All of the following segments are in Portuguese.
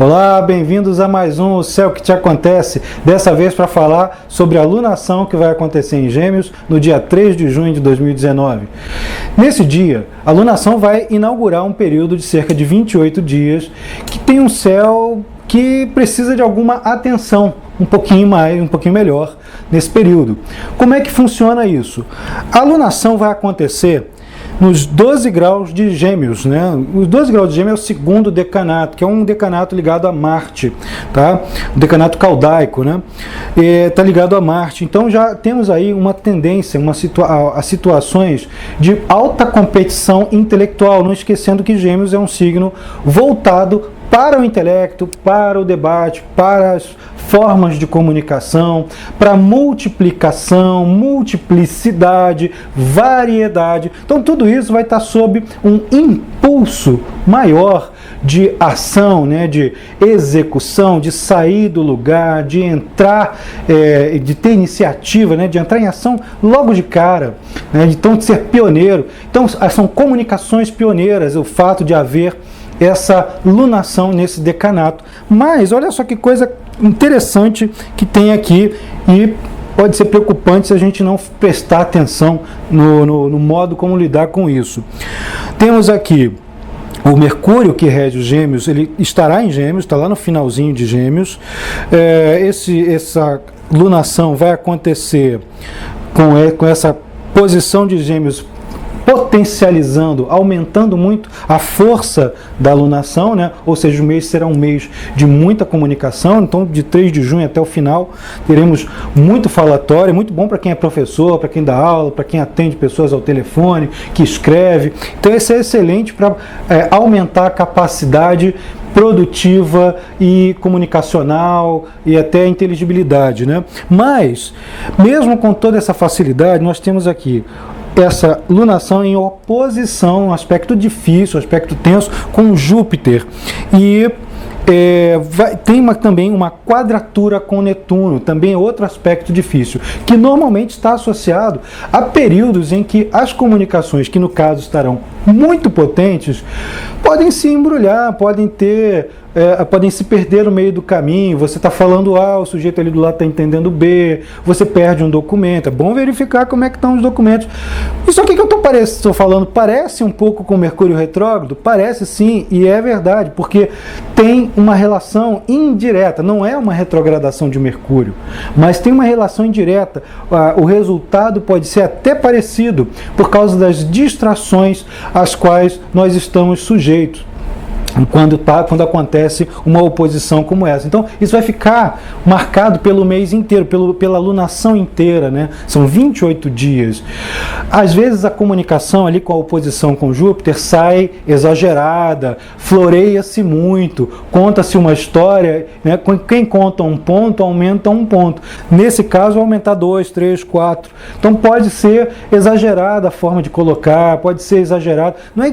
Olá, bem-vindos a mais um O Céu que Te Acontece, dessa vez para falar sobre a lunação que vai acontecer em Gêmeos no dia 3 de junho de 2019. Nesse dia, a lunação vai inaugurar um período de cerca de 28 dias que tem um céu que precisa de alguma atenção, um pouquinho melhor nesse período. Como é que funciona isso? A lunação vai acontecer nos 12 graus de Gêmeos, né? Os 12 graus de Gêmeos é o segundo decanato, que é um decanato ligado a Marte, tá? Um decanato caldaico, né? Está ligado a Marte. Então já temos aí uma tendência a situações de alta competição intelectual, não esquecendo que Gêmeos é um signo voltado para o intelecto, para o debate, para as formas de comunicação, para multiplicação, multiplicidade, variedade. Então tudo isso vai estar sob um impulso maior de ação, né, de execução, de sair do lugar, de entrar, de ter iniciativa, né, de entrar em ação logo de cara, né, então de ser pioneiro. Então são comunicações pioneiras, o fato de haver essa lunação nesse decanato. Mas olha só que coisa interessante que tem aqui, e pode ser preocupante se a gente não prestar atenção no modo como lidar com isso. Temos aqui o Mercúrio, que rege os Gêmeos, ele estará em Gêmeos, está lá no finalzinho de Gêmeos. Essa lunação vai acontecer com essa posição de Gêmeos potencializando, aumentando muito a força da lunação, né? Ou seja, o mês será um mês de muita comunicação. Então, de 3 de junho até o final, teremos muito falatório, muito bom para quem é professor, para quem dá aula, para quem atende pessoas ao telefone, que escreve. Então, isso é excelente para aumentar a capacidade produtiva e comunicacional e até a inteligibilidade, né? Mas, mesmo com toda essa facilidade, nós temos aqui essa lunação em oposição, um aspecto difícil, um aspecto tenso com Júpiter, e tem também uma quadratura com Netuno, também outro aspecto difícil, que normalmente está associado a períodos em que as comunicações, que no caso estarão muito potentes, podem se embrulhar, podem se perder no meio do caminho. Você está falando A, o sujeito ali do lado está entendendo B, você perde um documento. É bom verificar como é que estão os documentos. Isso aqui que eu estou falando parece um pouco com Mercúrio retrógrado? Parece sim, e é verdade, porque tem uma relação indireta, não é uma retrogradação de Mercúrio, mas tem uma relação indireta. O resultado pode ser até parecido por causa das distrações às quais nós estamos sujeitos quando acontece uma oposição como essa. Então, isso vai ficar marcado pelo mês inteiro, pela lunação inteira, né? São 28 dias. Às vezes a comunicação ali com a oposição com Júpiter sai exagerada, floreia-se muito, conta-se uma história, né? Quem conta um ponto, aumenta um ponto. Nesse caso, aumentar 2, 3, 4. Então, pode ser exagerada a forma de colocar, pode ser exagerado. Não é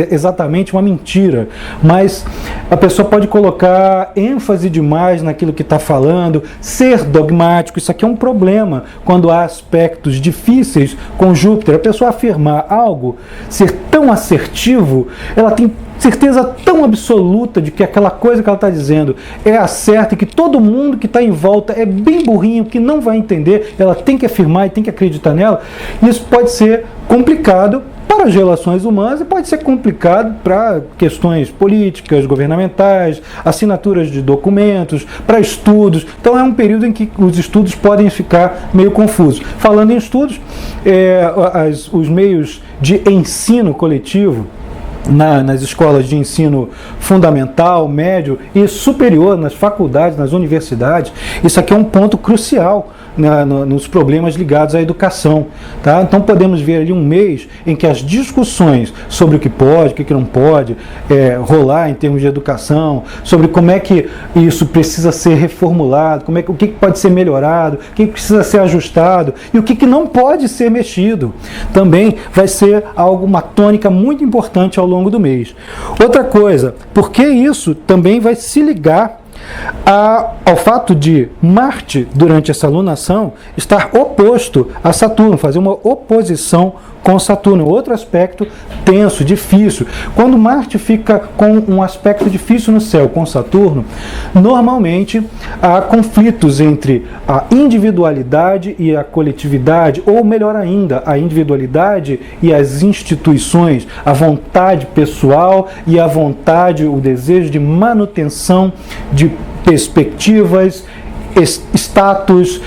exatamente uma mentira, mas a pessoa pode colocar ênfase demais naquilo que está falando, ser dogmático. Isso aqui é um problema quando há aspectos difíceis com Júpiter. A pessoa afirmar algo, ser tão assertivo, ela tem certeza tão absoluta de que aquela coisa que ela está dizendo é a certa e que todo mundo que está em volta é bem burrinho, que não vai entender, ela tem que afirmar e tem que acreditar nela. Isso pode ser complicado para as relações humanas e pode ser complicado para questões políticas, governamentais, assinaturas de documentos, para estudos. Então é um período em que os estudos podem ficar meio confusos. Falando em estudos, os meios de ensino coletivo nas escolas de ensino fundamental, médio e superior, nas faculdades, nas universidades, isso aqui é um ponto crucial nos problemas ligados à educação, tá? Então podemos ver ali um mês em que as discussões sobre o que pode, o que não pode rolar em termos de educação, sobre como é que isso precisa ser reformulado, o que pode ser melhorado, o que precisa ser ajustado e o que não pode ser mexido, também vai ser uma tônica muito importante ao longo do mês. Outra coisa, porque isso também vai se ligar ao fato de Marte, durante essa lunação, estar oposto a Saturno, fazer uma oposição com Saturno, outro aspecto tenso, difícil. Quando Marte fica com um aspecto difícil no céu com Saturno, normalmente há conflitos entre a individualidade e a coletividade, ou melhor ainda, a individualidade e as instituições, a vontade pessoal e a vontade, o desejo de manutenção de perspectivas, status,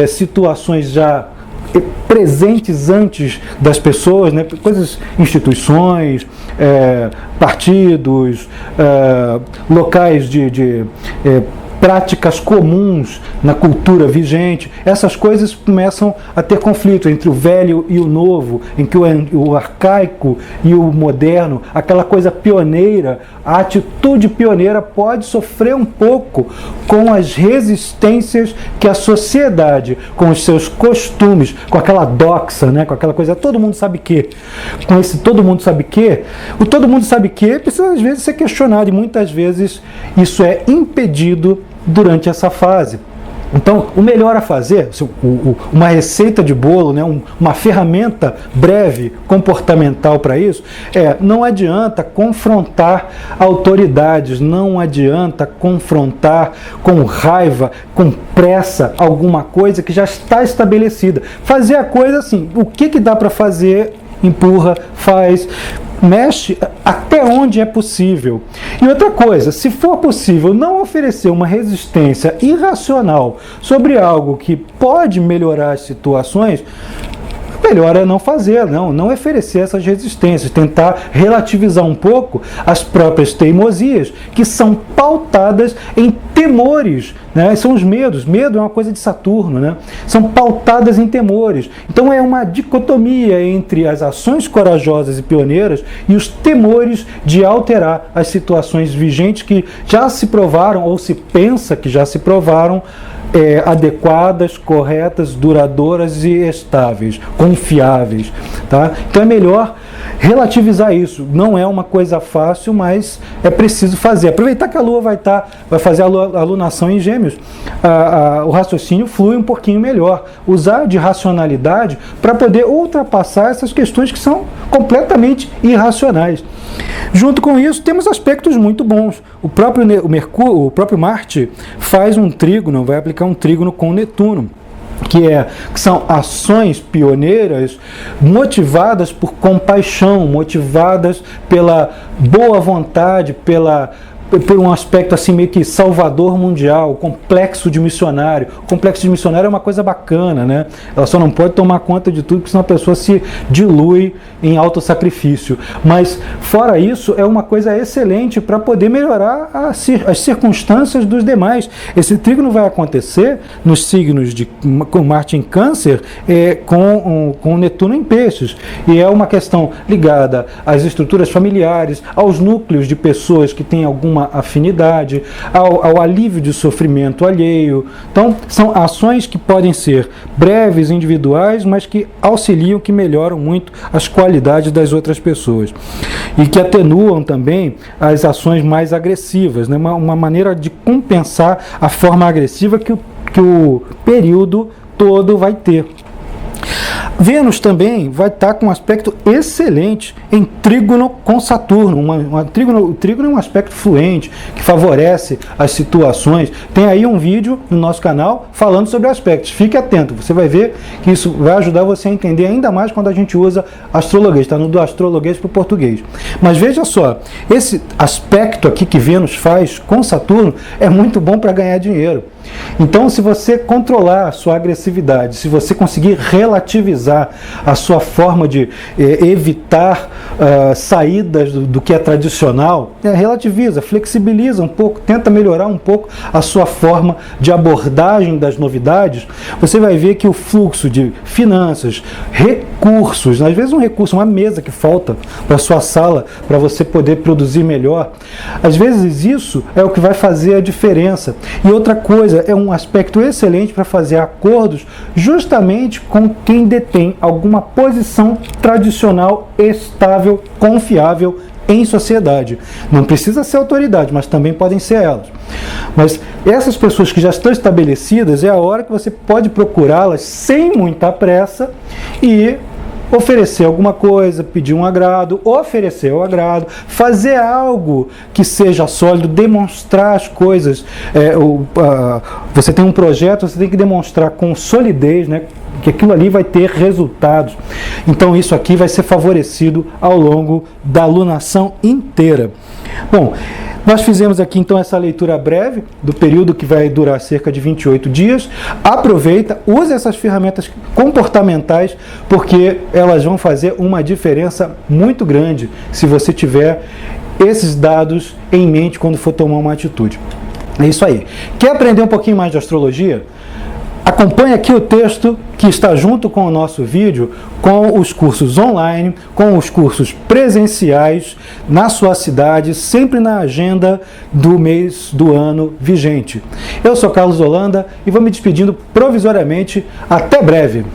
situações já presentes antes das pessoas, né? Coisas, instituições, partidos, locais de práticas comuns na cultura vigente. Essas coisas começam a ter conflito entre o velho e o novo, em que o arcaico e o moderno, aquela coisa pioneira, a atitude pioneira pode sofrer um pouco com as resistências que a sociedade, com os seus costumes, com aquela doxa, né, com aquela coisa, todo mundo sabe que, com esse todo mundo sabe que, o todo mundo sabe que precisa às vezes ser questionado, e muitas vezes isso é impedido durante essa fase. Então, o melhor a fazer, uma receita de bolo, né, uma ferramenta breve, comportamental para isso, não adianta confrontar autoridades, não adianta confrontar com raiva, com pressa, alguma coisa que já está estabelecida. Fazer a coisa assim, o que dá para fazer, empurra, faz, mexe até onde é possível. E outra coisa, se for possível não oferecer uma resistência irracional sobre algo que pode melhorar as situações, melhor é não fazer, não oferecer essas resistências, tentar relativizar um pouco as próprias teimosias, que são pautadas em temores, né? São os medos. Medo é uma coisa de Saturno, né? São pautadas em temores. Então é uma dicotomia entre as ações corajosas e pioneiras e os temores de alterar as situações vigentes que já se provaram, ou se pensa que já se provaram, adequadas, corretas, duradouras e estáveis, confiáveis, tá? Então é melhor relativizar isso. Não é uma coisa fácil, mas é preciso fazer. Aproveitar que a Lua vai fazer a alunação em Gêmeos, o raciocínio flui um pouquinho melhor. Usar de racionalidade para poder ultrapassar essas questões que são completamente irracionais. Junto com isso, temos aspectos muito bons. O próprio Marte faz um trígono, vai aplicar um trígono com Netuno, que são ações pioneiras motivadas por compaixão, motivadas pela boa vontade, por um aspecto assim meio que salvador mundial, complexo de missionário. O complexo de missionário é uma coisa bacana, né? Ela só não pode tomar conta de tudo, porque senão a pessoa se dilui em autossacrifício. Mas, fora isso, é uma coisa excelente para poder melhorar as circunstâncias dos demais. Esse trígono vai acontecer nos signos com Marte em Câncer, com Netuno em Peixes. E é uma questão ligada às estruturas familiares, aos núcleos de pessoas que têm alguma afinidade, ao alívio de sofrimento alheio. Então, são ações que podem ser breves, individuais, mas que auxiliam, que melhoram muito as qualidades das outras pessoas. E que atenuam também as ações mais agressivas, né? Uma maneira de compensar a forma agressiva que o período todo vai ter. Vênus também vai estar com um aspecto excelente em trígono com Saturno. O trígono é um aspecto fluente, que favorece as situações. Tem aí um vídeo no nosso canal falando sobre aspectos. Fique atento, você vai ver que isso vai ajudar você a entender ainda mais quando a gente usa astrologuês. Está no do astrologuês para o português. Mas veja só, esse aspecto aqui que Vênus faz com Saturno é muito bom para ganhar dinheiro. Então, se você controlar a sua agressividade, se você conseguir relativizar a sua forma de evitar saídas do que é tradicional, relativiza, flexibiliza um pouco, tenta melhorar um pouco a sua forma de abordagem das novidades, você vai ver que o fluxo de finanças, recursos, às vezes um recurso, uma mesa que falta para a sua sala, para você poder produzir melhor, às vezes isso é o que vai fazer a diferença. E outra coisa, é um aspecto excelente para fazer acordos justamente com quem detém alguma posição tradicional, estável, confiável em sociedade. Não precisa ser autoridade, mas também podem ser elas. Mas essas pessoas que já estão estabelecidas, é a hora que você pode procurá-las sem muita pressa e oferecer alguma coisa, pedir um agrado, oferecer o agrado, fazer algo que seja sólido, demonstrar as coisas. Você tem um projeto, você tem que demonstrar com solidez, né, que aquilo ali vai ter resultados. Então isso aqui vai ser favorecido ao longo da alunação inteira. Bom, nós fizemos aqui então essa leitura breve do período que vai durar cerca de 28 dias. Aproveita, use essas ferramentas comportamentais, porque elas vão fazer uma diferença muito grande se você tiver esses dados em mente quando for tomar uma atitude. É isso aí. Quer aprender um pouquinho mais de astrologia? Acompanhe aqui o texto que está junto com o nosso vídeo, com os cursos online, com os cursos presenciais na sua cidade, sempre na agenda do mês do ano vigente. Eu sou Carlos Holanda e vou me despedindo provisoriamente. Até breve!